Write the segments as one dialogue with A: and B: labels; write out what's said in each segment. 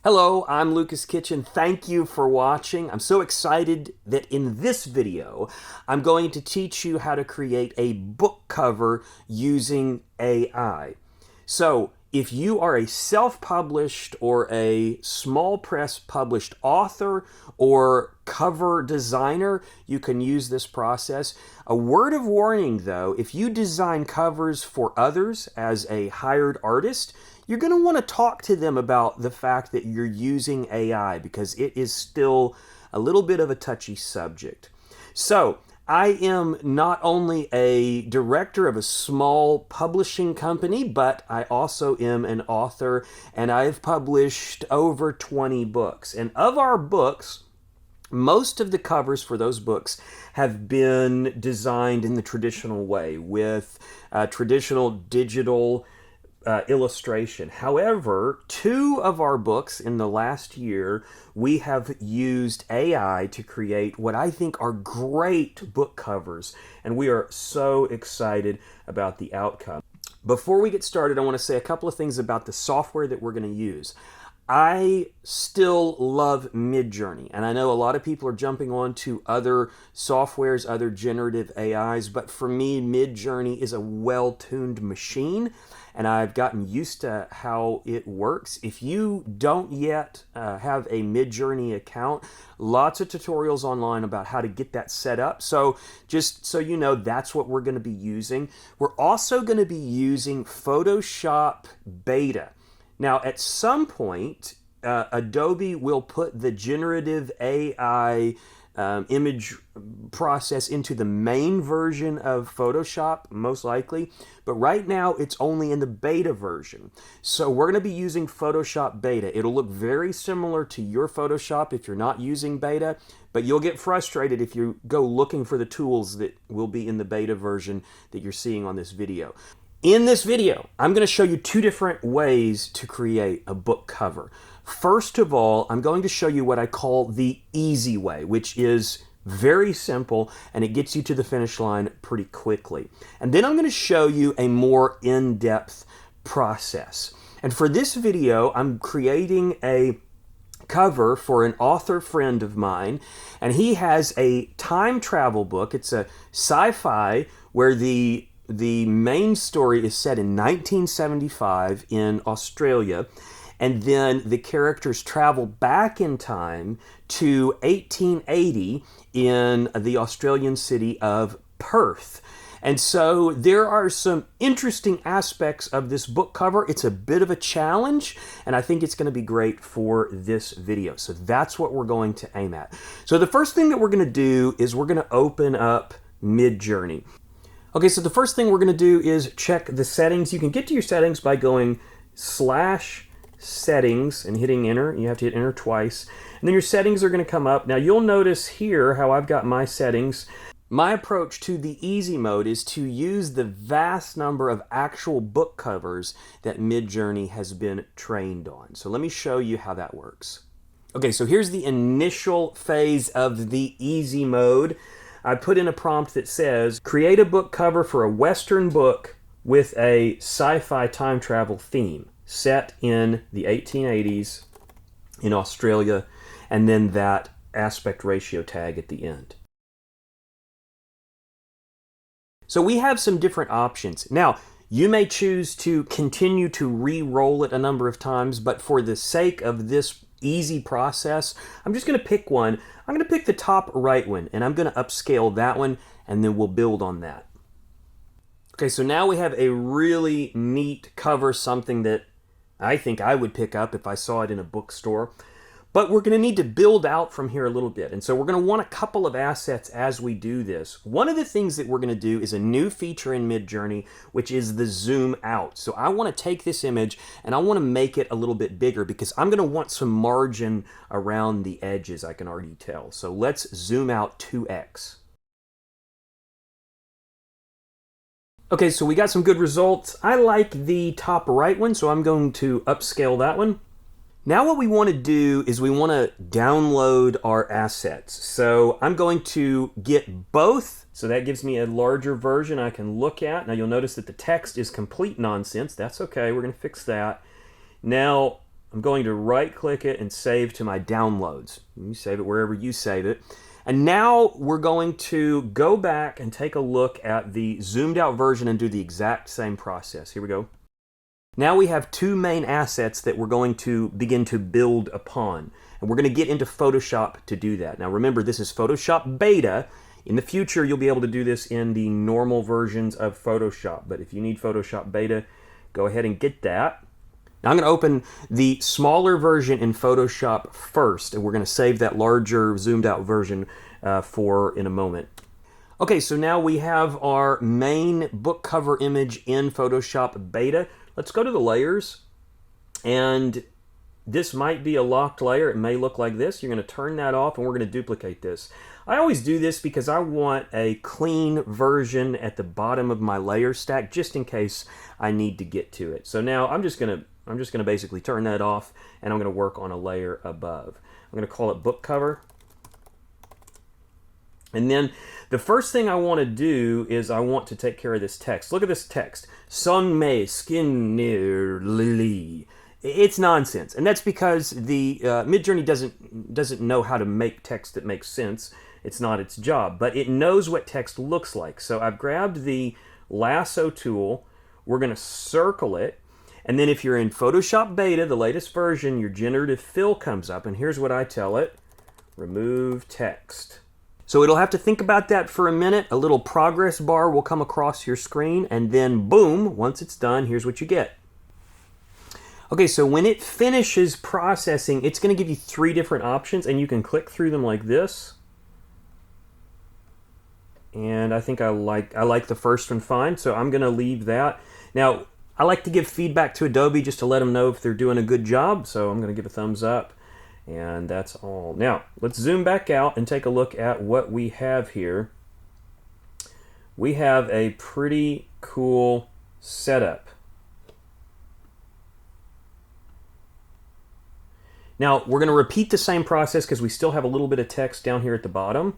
A: Hello, I'm Lucas Kitchen. Thank you for watching. I'm so excited that in this video, I'm going to teach you how to create a book cover using AI. So, if you are a self-published or a small press published author or cover designer, you can use this process. A word of warning though, if you design covers for others as a hired artist, you're going to want to talk to them about the fact that you're using AI because it is still a little bit of a touchy subject. So, I am not only a director of a small publishing company, but I also am an author, and I've published over 20 books. And of our books, most of the covers for those books have been designed in the traditional way with traditional digital illustration. However, two of our books in the last year, we have used AI to create what I think are great book covers, and we are so excited about the outcome. Before we get started, I want to say a couple of things about the software that we're going to use. I still love Midjourney, and I know a lot of people are jumping on to other softwares, other generative AIs, but for me, Midjourney is a well-tuned machine, and I've gotten used to how it works. If you don't yet have a Midjourney account, lots of tutorials online about how to get that set up. So just so you know, that's what we're going to be using. We're also going to be using Photoshop Beta. Now, at some point, Adobe will put the generative AI image process into the main version of Photoshop, most likely. But right now, it's only in the beta version. So we're going to be using Photoshop Beta. It'll look very similar to your Photoshop if you're not using beta, but you'll get frustrated if you go looking for the tools that will be in the beta version that you're seeing on this video. In this video, I'm going to show you two different ways to create a book cover. First of all, I'm going to show you what I call the easy way, which is very simple and it gets you to the finish line pretty quickly. And then I'm going to show you a more in-depth process. And for this video, I'm creating a cover for an author friend of mine, and he has a time travel book. It's a sci-fi where the main story is set in 1975 in Australia, and then the characters travel back in time to 1880 in the Australian city of Perth. And so there are some interesting aspects of this book cover. It's a bit of a challenge, and I think it's going to be great for this video. So that's what we're going to aim at. So the first thing that we're going to do is we're going to open up Midjourney. Okay, so the first thing we're going to do is check the settings. You can get to your settings by going /settings and hitting enter. You have to hit enter twice. And then your settings are going to come up. Now you'll notice here how I've got my settings. My approach to the easy mode is to use the vast number of actual book covers that Midjourney has been trained on. So let me show you how that works. Okay, so here's the initial phase of the easy mode. I put in a prompt that says, create a book cover for a Western book with a sci-fi time travel theme set in the 1880s in Australia, and then that aspect ratio tag at the end. So we have some different options. Now, you may choose to continue to re-roll it a number of times, but for the sake of this easy process, I'm just going to pick one. I'm going to pick the top right one, and I'm going to upscale that one, and then we'll build on that. Okay, so now we have a really neat cover, something that I think I would pick up if I saw it in a bookstore. But we're going to need to build out from here a little bit. And so we're going to want a couple of assets as we do this. One of the things that we're going to do is a new feature in Midjourney, which is the zoom out. So I want to take this image and I want to make it a little bit bigger because I'm going to want some margin around the edges, I can already tell. So let's zoom out 2x. Okay, so we got some good results. I like the top right one, so I'm going to upscale that one. Now what we want to do is we want to download our assets. So I'm going to get both. So that gives me a larger version I can look at. Now you'll notice that the text is complete nonsense. That's okay. We're going to fix that. Now I'm going to right click it and save to my downloads. You save it wherever you save it. And now we're going to go back and take a look at the zoomed out version and do the exact same process. Here we go. Now we have two main assets that we're going to begin to build upon. And we're going to get into Photoshop to do that. Now remember, this is Photoshop Beta. In the future, you'll be able to do this in the normal versions of Photoshop. But if you need Photoshop Beta, go ahead and get that. Now I'm going to open the smaller version in Photoshop first, and we're going to save that larger zoomed out version for in a moment. Okay, so now we have our main book cover image in Photoshop Beta. Let's go to the layers, and this might be a locked layer. It may look like this. You're going to turn that off, and we're going to duplicate this. I always do this because I want a clean version at the bottom of my layer stack, just in case I need to get to it. So now I'm just going to basically turn that off, and I'm going to work on a layer above. I'm going to call it book cover. And then the first thing I want to do is I want to take care of this text. Look at this text. Son me skin near lily. It's nonsense, and that's because the Midjourney doesn't know how to make text that makes sense. It's not its job, but it knows what text looks like. So I've grabbed the lasso tool. We're going to circle it, and then if you're in Photoshop Beta, the latest version, your Generative Fill comes up, and here's what I tell it: remove text. So it'll have to think about that for a minute. A little progress bar will come across your screen, and then boom, once it's done, here's what you get. Okay, so when it finishes processing, it's going to give you three different options, and you can click through them like this. And I think I like the first one fine, so I'm going to leave that. Now, I like to give feedback to Adobe just to let them know if they're doing a good job, so I'm going to give a thumbs up. And that's all. Now, let's zoom back out and take a look at what we have here. We have a pretty cool setup. Now, we're going to repeat the same process because we still have a little bit of text down here at the bottom.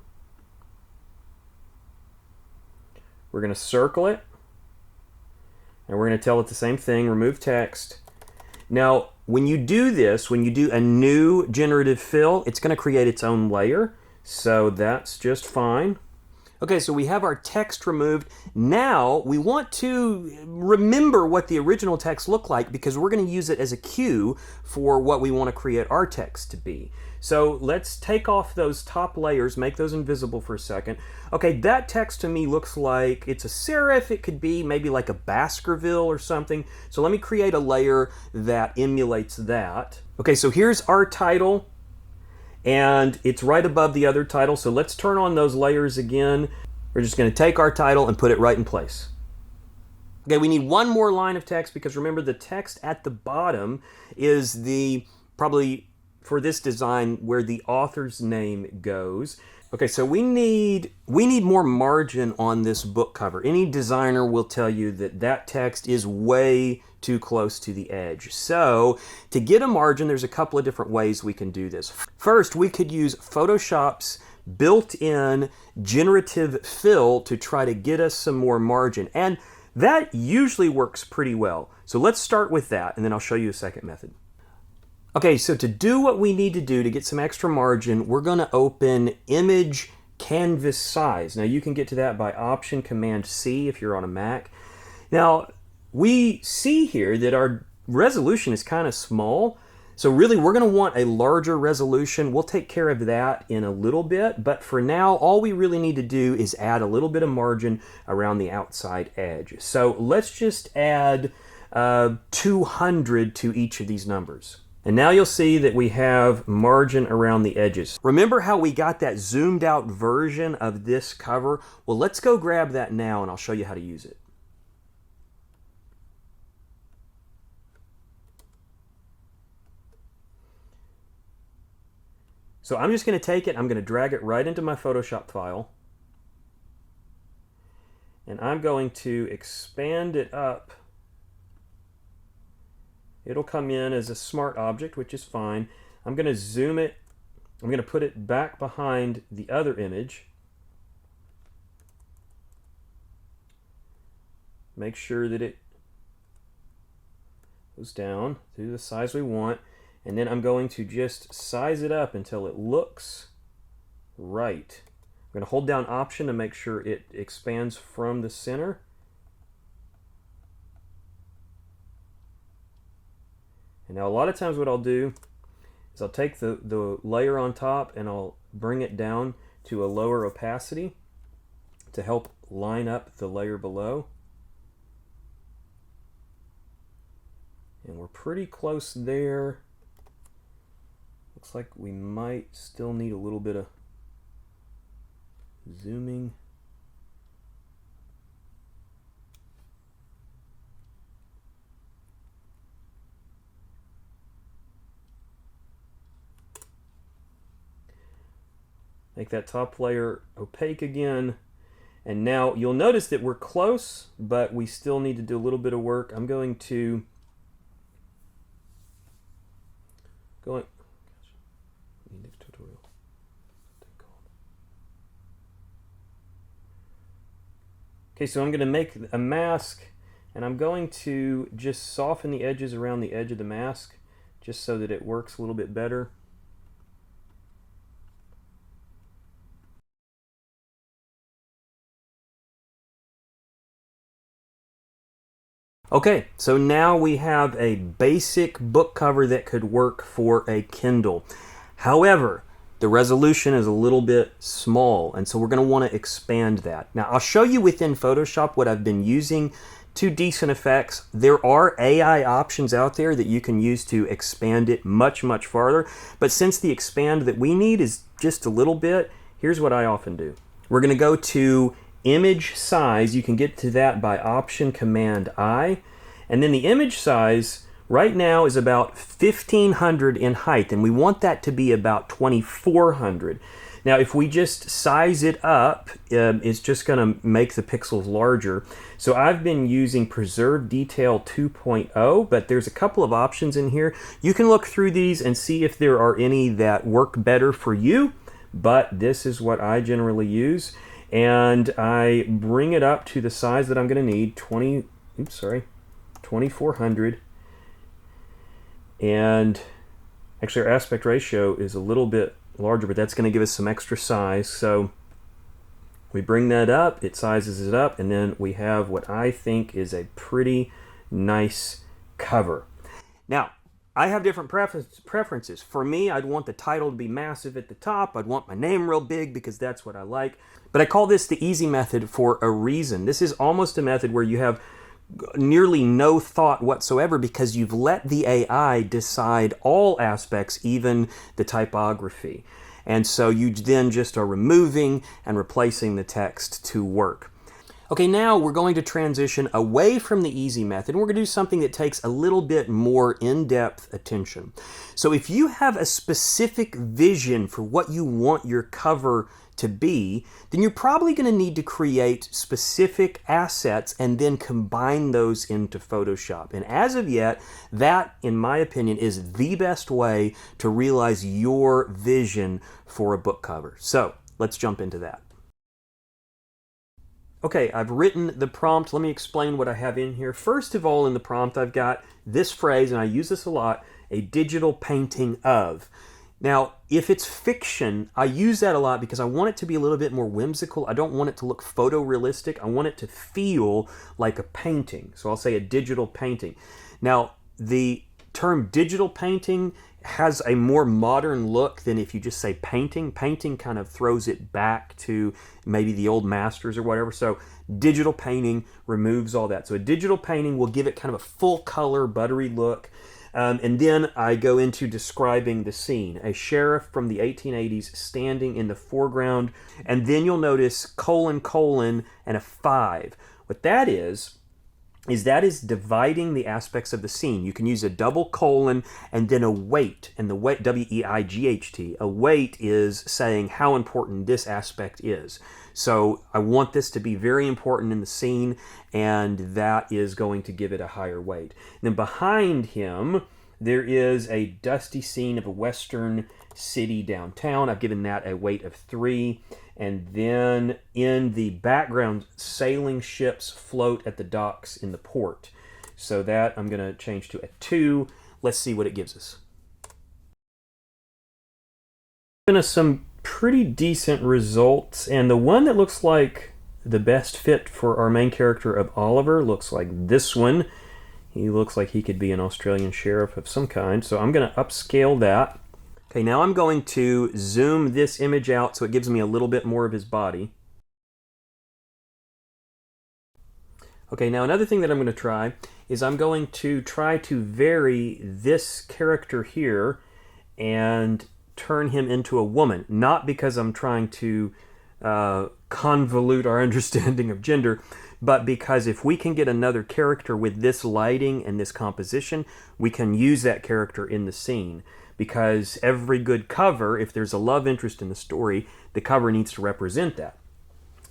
A: We're going to circle it, and we're going to tell it the same thing, remove text. Now, when you do this, when you do a new generative fill, it's going to create its own layer, so that's just fine. Okay, so we have our text removed. Now, we want to remember what the original text looked like because we're going to use it as a cue for what we want to create our text to be. So let's take off those top layers, make those invisible for a second. Okay, that text to me looks like it's a serif. It could be maybe like a Baskerville or something. So let me create a layer that emulates that. Okay, so here's our title, and it's right above the other title. So let's turn on those layers again. We're just going to take our title and put it right in place. Okay, we need one more line of text because remember the text at the bottom is the probably for this design where the author's name goes. Okay, so we need more margin on this book cover. Any designer will tell you that that text is way too close to the edge. So to get a margin, there's a couple of different ways we can do this. First, we could use Photoshop's built-in generative fill to try to get us some more margin. And that usually works pretty well. So let's start with that, and then I'll show you a second method. Okay, so to do what we need to do to get some extra margin, we're going to open Image Canvas Size. Now you can get to that by Option Command C if you're on a Mac. Now we see here that our resolution is kind of small, so really we're going to want a larger resolution. We'll take care of that in a little bit, but for now all we really need to do is add a little bit of margin around the outside edge. So let's just add 200 to each of these numbers. And now you'll see that we have margin around the edges. Remember how we got that zoomed out version of this cover? Well, let's go grab that now and I'll show you how to use it. So I'm just going to take it, I'm going to drag it right into my Photoshop file. And I'm going to expand it up. It'll come in as a smart object, which is fine. I'm going to zoom it. I'm going to put it back behind the other image. Make sure that it goes down to the size we want. And then I'm going to just size it up until it looks right. I'm going to hold down Option to make sure it expands from the center. And now a lot of times what I'll do is I'll take the layer on top and I'll bring it down to a lower opacity to help line up the layer below. And we're pretty close there. Looks like we might still need a little bit of zooming. Make that top layer opaque again. And now you'll notice that we're close, but we still need to do a little bit of work. I'm going to Okay, so I'm going to make a mask, and I'm going to just soften the edges around the edge of the mask, just so that it works a little bit better. Okay, so now we have a basic book cover that could work for a Kindle. However, the resolution is a little bit small, and so we're going to want to expand that. Now, I'll show you within Photoshop what I've been using to decent effects. There are AI options out there that you can use to expand it much, much farther. But since the expand that we need is just a little bit, here's what I often do. We're going to go to Image Size. You can get to that by Option Command I. And then the image size right now is about 1500 in height, and we want that to be about 2400. Now, if we just size it up, it's just going to make the pixels larger. So I've been using Preserve Detail 2.0, but there's a couple of options in here. You can look through these and see if there are any that work better for you, but this is what I generally use. And I bring it up to the size that I'm going to need, 2400. And actually our aspect ratio is a little bit larger, but that's going to give us some extra size. So we bring that up, it sizes it up, and then we have what I think is a pretty nice cover. Now, I have different preferences. For me, I'd want the title to be massive at the top. I'd want my name real big because that's what I like. But I call this the easy method for a reason. This is almost a method where you have nearly no thought whatsoever because you've let the AI decide all aspects, even the typography. And so you then just are removing and replacing the text to work. Okay, now we're going to transition away from the easy method, and we're going to do something that takes a little bit more in-depth attention. So if you have a specific vision for what you want your cover to be, then you're probably going to need to create specific assets and then combine those into Photoshop. And as of yet, that, in my opinion, is the best way to realize your vision for a book cover. So let's jump into that. Okay, I've written the prompt. Let me explain what I have in here. First of all, in the prompt, I've got this phrase, and I use this a lot, a digital painting of. Now, if it's fiction, I use that a lot because I want it to be a little bit more whimsical. I don't want it to look photorealistic. I want it to feel like a painting. So I'll say a digital painting. Now, the term digital painting has a more modern look than if you just say painting. Painting kind of throws it back to maybe the old masters or whatever. So digital painting removes all that. So a digital painting will give it kind of a full color, buttery look. And then I go into describing the scene. A sheriff from the 1880s standing in the foreground. And then you'll notice colon, colon, and a 5. What that is that is dividing the aspects of the scene. You can use a double colon and then a weight. And the weight, W-E-I-G-H-T, a weight is saying how important this aspect is. So I want this to be very important in the scene, and that is going to give it a higher weight. And then behind him, there is a dusty scene of a western city downtown. I've given that a weight of 3. And then in the background, sailing ships float at the docks in the port. So that I'm going to change to a 2. Let's see what it gives us. Given us some pretty decent results, and the one that looks like the best fit for our main character of Oliver looks like this one. He looks like he could be an Australian sheriff of some kind, so I'm going to upscale that. Okay, now I'm going to zoom this image out so it gives me a little bit more of his body. Okay, now another thing that I'm going to try is I'm going to try to vary this character here and turn him into a woman. Not because I'm trying to convolute our understanding of gender, but because if we can get another character with this lighting and this composition, we can use that character in the scene. Because every good cover, if there's a love interest in the story, the cover needs to represent that.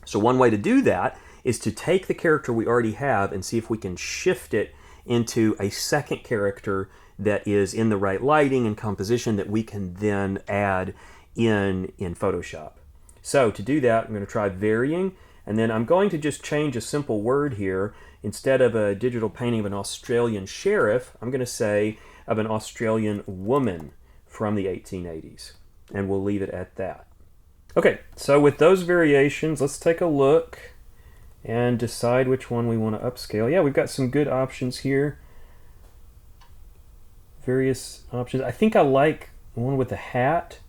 A: So one way to do that is to take the character we already have and see if we can shift it into a second character that is in the right lighting and composition that we can then add in Photoshop. So to do that, I'm going to try varying, and then I'm going to just change a simple word here. Instead of a digital painting of an Australian sheriff, I'm going to say of an Australian woman from the 1880s, and we'll leave it at that. Okay, so with those variations, let's take a look and decide which one we want to upscale. Yeah, we've got some good options here. Various options. I think I like one with a hat.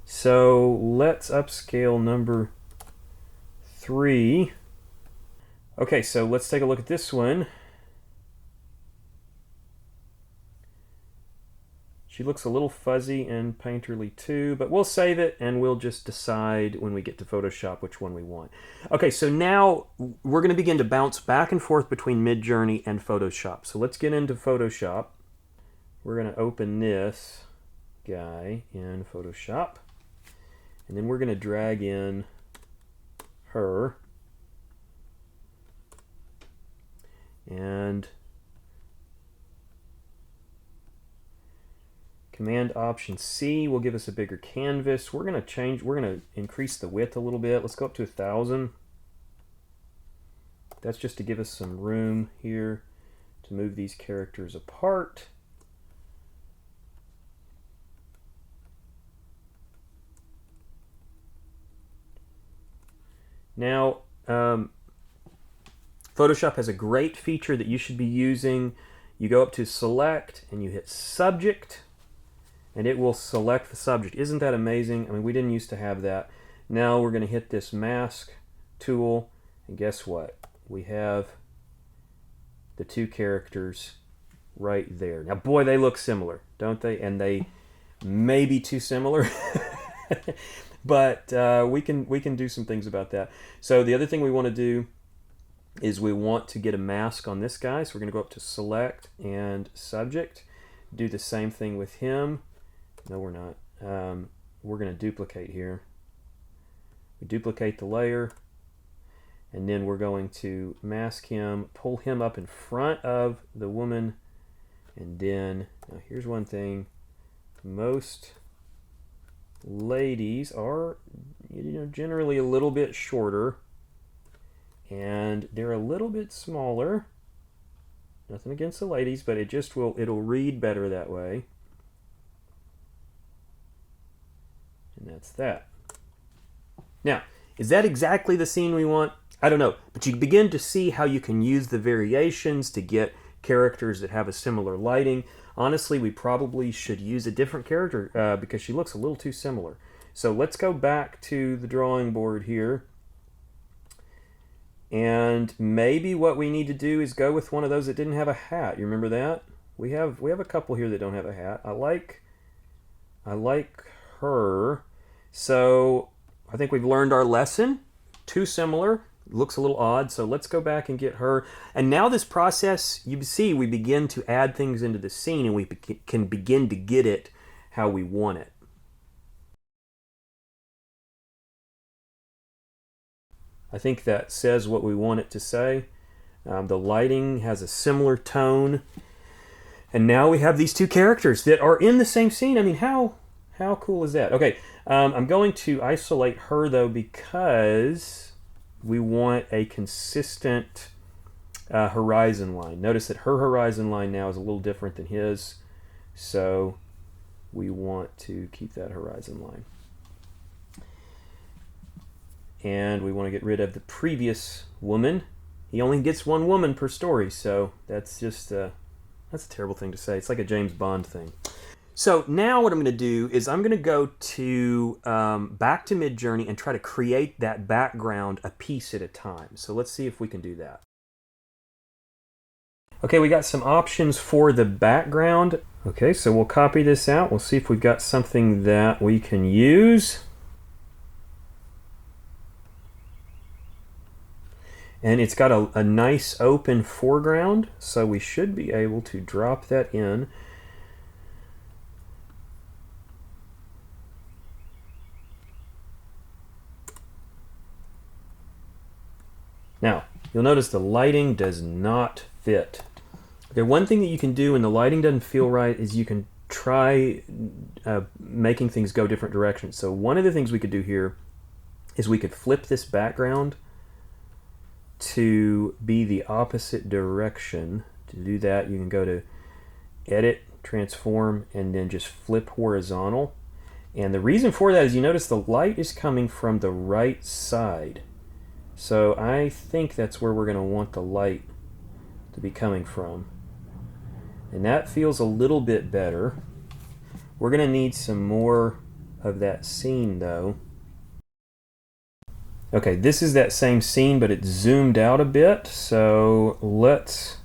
A: So let's upscale number 3. Okay, so let's take a look at this one. She looks a little fuzzy and painterly too, but we'll save it and we'll just decide when we get to Photoshop which one we want. Okay, so now we're going to begin to bounce back and forth between Midjourney and Photoshop. So let's get into Photoshop. We're going to open this guy in Photoshop, and then we're going to drag in her, and Command Option C will give us a bigger canvas. We're going to increase the width a little bit. Let's go up to 1,000. That's just to give us some room here to move these characters apart. Now, Photoshop has a great feature that you should be using. You go up to Select and you hit Subject, and it will select the subject. Isn't that amazing? I mean, we didn't used to have that. Now we're going to hit this mask tool, and guess what? We have the two characters right there. Now, boy, they look similar, don't they? And they may be too similar, but we can do some things about that. So the other thing we want to do is we want to get a mask on this guy. So we're going to go up to Select and Subject. Do the same thing with him. No, we're not. We're going to duplicate here. We duplicate the layer, and then we're going to mask him, pull him up in front of the woman, and then, now here's one thing. Most ladies are, generally a little bit shorter, and they're a little bit smaller. Nothing against the ladies, but it'll read better that way. And that's that. Now, is that exactly the scene we want? I don't know, but you begin to see how you can use the variations to get characters that have a similar lighting. Honestly, we probably should use a different character because she looks a little too similar. So let's go back to the drawing board here. And maybe what we need to do is go with one of those that didn't have a hat. You remember that? We have a couple here that don't have a hat. I like her. So I think we've learned our lesson. Too similar. Looks a little odd. So let's go back and get her. And now this process, you see, we begin to add things into the scene, and we can begin to get it how we want it. I think that says what we want it to say. The lighting has a similar tone. And now we have these two characters that are in the same scene. I mean, how cool is that? Okay, I'm going to isolate her, though, because we want a consistent horizon line. Notice that her horizon line now is a little different than his. So we want to keep that horizon line. and we want to get rid of the previous woman. He only gets one woman per story, so that's just that's a terrible thing to say. It's like a James Bond thing. So now what I'm going to do is I'm going to go to back to Midjourney and try to create that background a piece at a time. So let's see if we can do that. Okay, we got some options for the background. Okay, so we'll copy this out. We'll see if we've got something that we can use. And it's got a nice open foreground, so we should be able to drop that in. Now, you'll notice the lighting does not fit. Okay, one thing that you can do when the lighting doesn't feel right is you can try making things go different directions. So one of the things we could do here is we could flip this background to be the opposite direction. To do that, you can go to Edit, Transform, and then just flip horizontal. And the reason for that is you notice the light is coming from the right side. So I think that's where we're going to want the light to be coming from. And that feels a little bit better. We're going to need some more of that scene though. Okay, this is that same scene, but it's zoomed out a bit. So let's...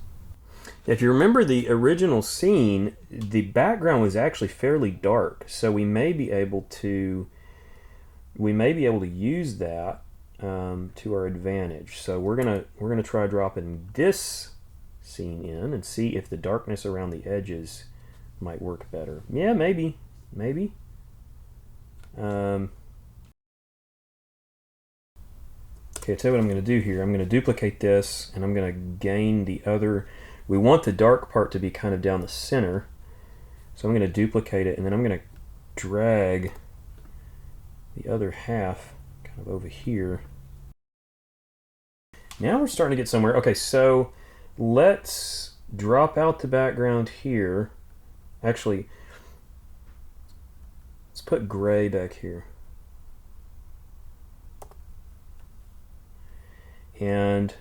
A: If you remember the original scene, the background was actually fairly dark. So we may be able to use that to our advantage. So we're gonna try dropping this scene in and see if the darkness around the edges might work better. Yeah, maybe. Okay, I'll tell you what I'm going to do here. I'm going to duplicate this, and I'm going to gain the other. We want the dark part to be kind of down the center, so I'm going to duplicate it, and then I'm going to drag the other half kind of over here. Now we're starting to get somewhere. Okay, so let's drop out the background here. Actually, let's put gray back here. And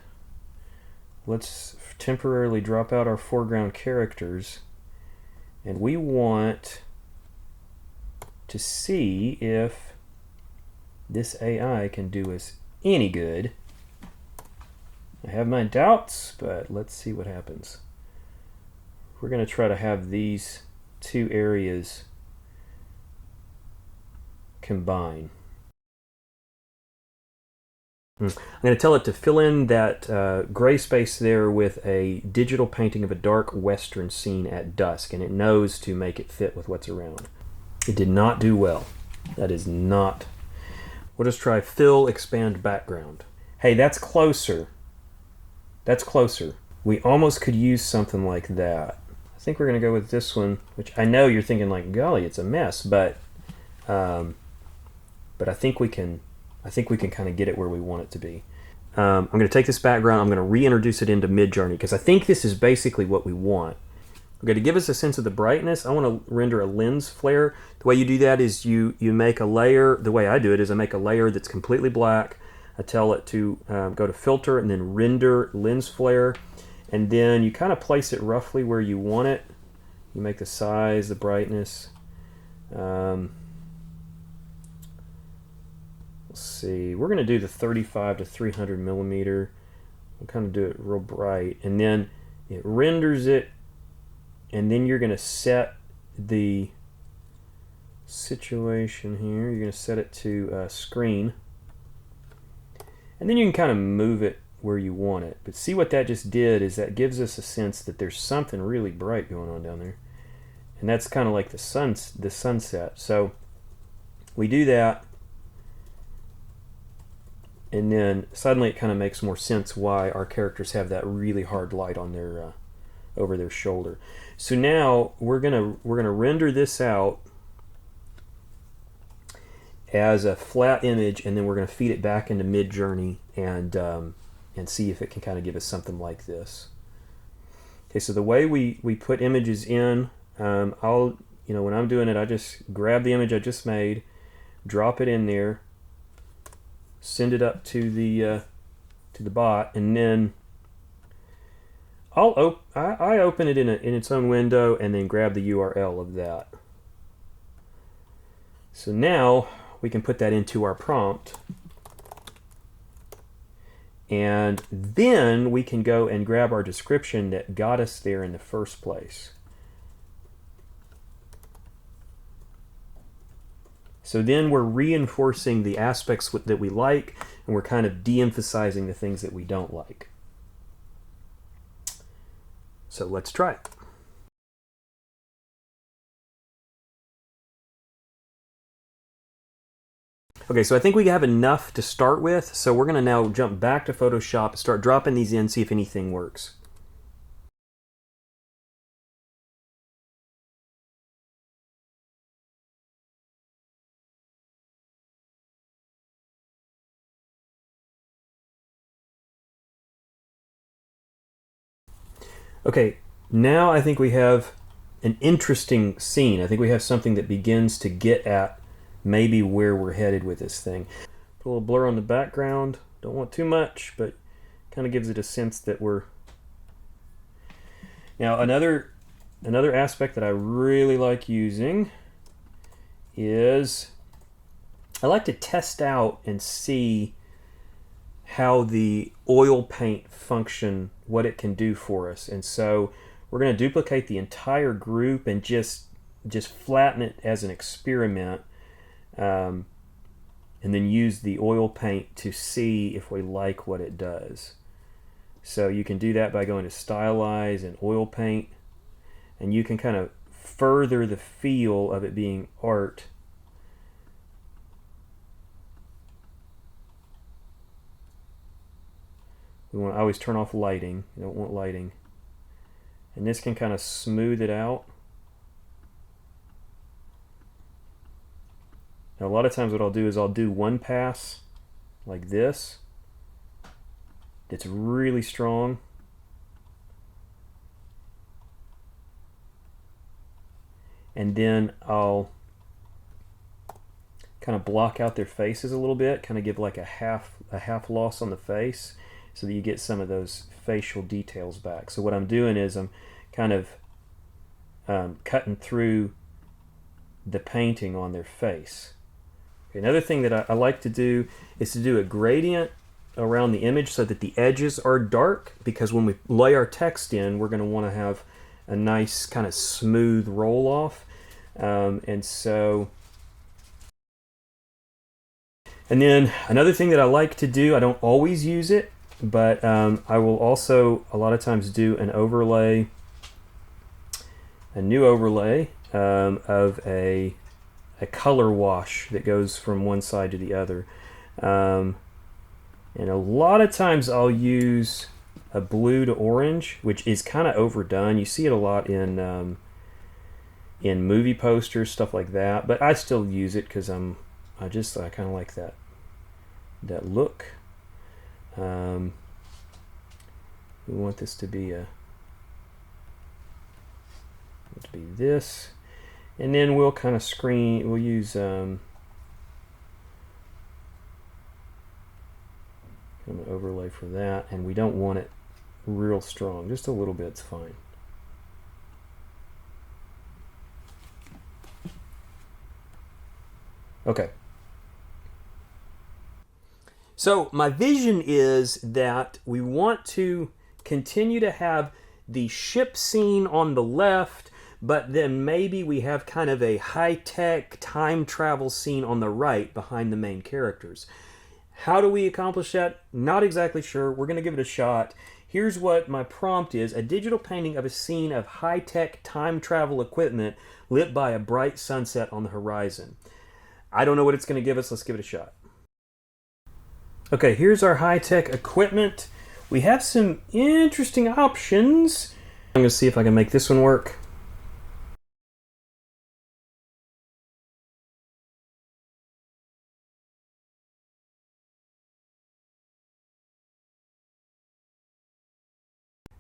A: let's temporarily drop out our foreground characters. And we want to see if this AI can do us any good. I have my doubts, but let's see what happens. We're going to try to have these two areas combine. I'm going to tell it to fill in that gray space there with a digital painting of a dark western scene at dusk, and it knows to make it fit with what's around. It did not do well. That is not... We'll just try fill, expand background. Hey, that's closer. That's closer. We almost could use something like that. I think we're going to go with this one, which I know you're thinking like, golly, it's a mess, but I think we can kind of get it where we want it to be. I'm going to take this background, I'm going to reintroduce it into Midjourney, because I think this is basically what we want. Okay, to give us a sense of the brightness, I want to render a lens flare. The way you do that is you make a layer. The way I do it is I make a layer that's completely black. I tell it to go to filter and then render lens flare, and then you kind of place it roughly where you want it. You make the size, the brightness. Let's see, we're going to do the 35 to 300 millimeter. We'll kind of do it real bright, and then it renders it, and then you're going to set the situation here. You're going to set it to screen, and then you can kind of move it where you want it. But see what that just did is that gives us a sense that there's something really bright going on down there, and that's kind of like the sunset. So we do that, and then suddenly it kind of makes more sense why our characters have that really hard light on their over their shoulder. So now we're gonna render this out as a flat image, and then we're gonna feed it back into Midjourney and see if it can kind of give us something like this. Okay, so the way we put images in, when I'm doing it, I just grab the image I just made, drop it in there, send it up to the bot, and then I open it in its own window and then grab the URL of that. So now we can put that into our prompt, and then we can go and grab our description that got us there in the first place. So then we're reinforcing the aspects that we like, and we're kind of de-emphasizing the things that we don't like. So let's try it. Okay, so I think we have enough to start with, so we're going to now jump back to Photoshop, start dropping these in, see if anything works. Okay, now I think we have an interesting scene. I think we have something that begins to get at maybe where we're headed with this thing. Put a little blur on the background. Don't want too much, but kind of gives it a sense that we're... Now another aspect that I really like using is I like to test out and see how the oil paint function, what it can do for us. And so we're going to duplicate the entire group and just flatten it as an experiment, and then use the oil paint to see if we like what it does. So you can do that by going to Stylize and Oil Paint, and you can kind of further the feel of it being art. I always turn off lighting. You don't want lighting. And this can kind of smooth it out. Now a lot of times what I'll do is I'll do one pass like this. It's really strong. And then I'll kind of block out their faces a little bit, kind of give like a half loss on the face, so that you get some of those facial details back. So what I'm doing is I'm kind of cutting through the painting on their face. Okay, another thing that I like to do is to do a gradient around the image so that the edges are dark, because when we lay our text in, we're going to want to have a nice kind of smooth roll off. And then another thing that I like to do, I don't always use it, but I will also a lot of times do an overlay, a new overlay of a color wash that goes from one side to the other. And a lot of times I'll use a blue to orange, which is kind of overdone. You see it a lot in movie posters, stuff like that, but I still use it because I kind of like that look. We want this to be this, and then we'll kind of we'll use kind of an overlay for that, and we don't want it real strong, just a little bit's fine. Okay. So my vision is that we want to continue to have the ship scene on the left, but then maybe we have kind of a high-tech time travel scene on the right behind the main characters. How do we accomplish that? Not exactly sure. We're going to give it a shot. Here's what my prompt is: a digital painting of a scene of high-tech time travel equipment lit by a bright sunset on the horizon. I don't know what it's going to give us. Let's give it a shot. Okay, here's our high-tech equipment. We have some interesting options. I'm going to see if I can make this one work.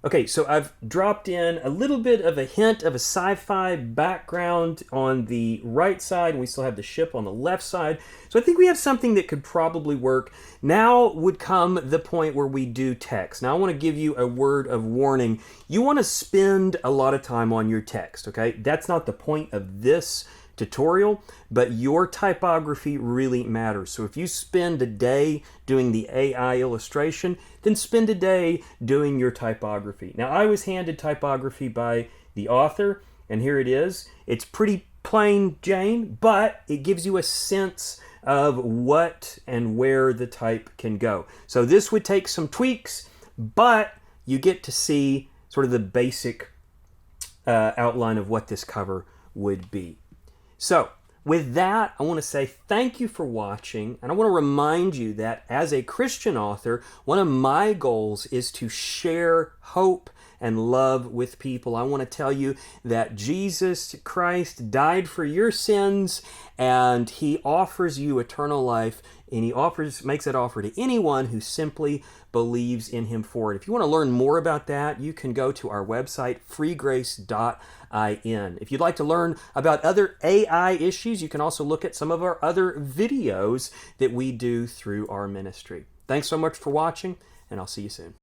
A: Okay, so I've dropped in a little bit of a hint of a sci-fi background on the right side, and we still have the ship on the left side. So I think we have something that could probably work. Now would come the point where we do text. Now I want to give you a word of warning. You want to spend a lot of time on your text, okay? That's not the point of this tutorial, but your typography really matters. So if you spend a day doing the AI illustration, then spend a day doing your typography. Now, I was handed typography by the author, and here it is. It's pretty plain Jane, but it gives you a sense of what and where the type can go. So this would take some tweaks, but you get to see sort of the basic outline of what this cover would be. So with that, I want to say thank you for watching, and I want to remind you that as a Christian author, one of my goals is to share hope and love with people. I want to tell you that Jesus Christ died for your sins, and he offers you eternal life, and he makes that offer to anyone who simply believes in him for it. If you want to learn more about that, you can go to our website, freegrace.in. If you'd like to learn about other AI issues, you can also look at some of our other videos that we do through our ministry. Thanks so much for watching, and I'll see you soon.